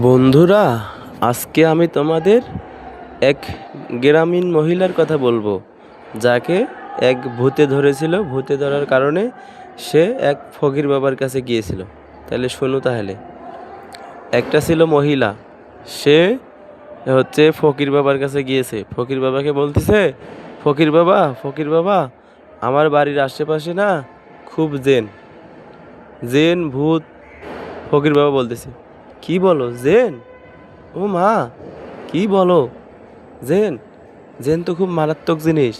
বন্ধুরা, আজকে আমি তোমাদের এক গ্রামীণ মহিলার কথা বলবো, যাকে এক ভূতে ধরেছিল। ভূতে ধরার কারণে সে এক ফকির বাবার কাছে গিয়েছিল। তাহলে শোনো। তাহলে একটা ছিল মহিলা, সে ফকির বাবার কাছে গিয়েছে। ফকির বাবাকে বলতেছে, ফকির বাবা, ফকির বাবা, আমার বাড়ির আশেপাশে না খুব জেন জেন ভূত। ফকির বাবা বলতেছে, কি বলো জেন? ও মা, কি বলো? জেন? জেন তো খুব মারাত্মক জিনিস।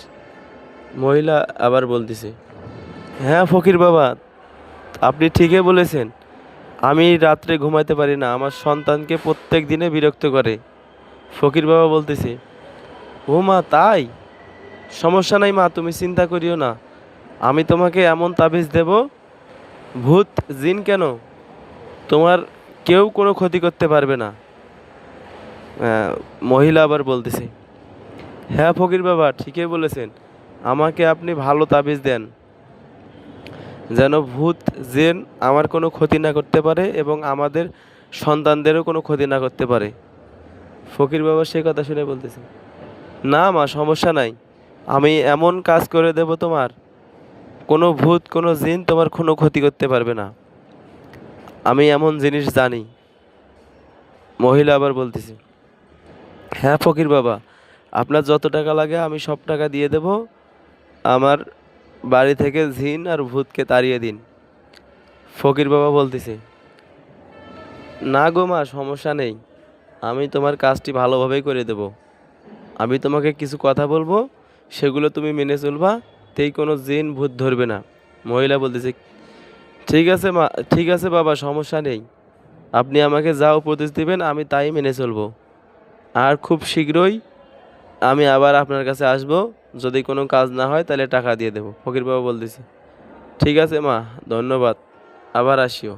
মহিলা আবার বলতেছে, হ্যাঁ ফকির বাবা, আপনি ঠিকই বলেছেন। আমি রাত্রে ঘুমাতে পারি না, আমার সন্তানকে প্রত্যেক দিনে বিরক্ত করে। ফকির বাবা বলতেছে, ও মা তাই? সমস্যা নাই মা, তুমি চিন্তা করিও না। আমি তোমাকে এমন তাবিজ দেব, ভূত জিন কেন, তোমার কেউ কোনো ক্ষতি করতে পারবে না। মহিলা আবার বলতেছে, হ্যাঁ ফকির বাবা, ঠিকই বলেছেন। আমাকে আপনি ভালো তাবিজ দেন, যেন ভূত জিন আমার কোনো ক্ষতি না করতে পারে এবং আমাদের সন্তানদেরও কোনো ক্ষতি না করতে পারে। ফকির বাবা সেই কথা শুনে বলতেছে, না মা, সমস্যা নাই। আমি এমন কাজ করে দেব, তোমার কোনো ভূত কোনো জিন তোমার কোনো ক্ষতি করতে পারবে না। আমি এমন জিনিস জানি। মহিলা আবার বলতেছে, হ্যাঁ ফকির বাবা, আপনার যত টাকা লাগে আমি সব টাকা দিয়ে দেব। আমার বাড়ি থেকে জিন আর ভূতকে তাড়িয়ে দিন। ফকির বাবা বলতেছে, না গো মা, সমস্যা নেই। আমি তোমার কাজটি ভালোভাবেই করে দেব। আমি তোমাকে কিছু কথা বলবো, সেগুলো তুমি মেনে চলবা, তেই কোনো জিন ভূত ধরবে না। মহিলা বলতেছে, ঠিক আছে মা, ঠিক আছে বাবা, সমস্যা নেই। আপনি আমাকে যা উপদেশ দিবেন আমি তাই মেনে চলবো। আর খুব শীঘ্রই আমি আবার আপনার কাছে আসব। যদি কোনো কাজ না হয় তাহলে টাকা দিয়ে দেবো। ফকির বাবা বলতেছে, ঠিক আছে মা, ধন্যবাদ, আবার আসিও।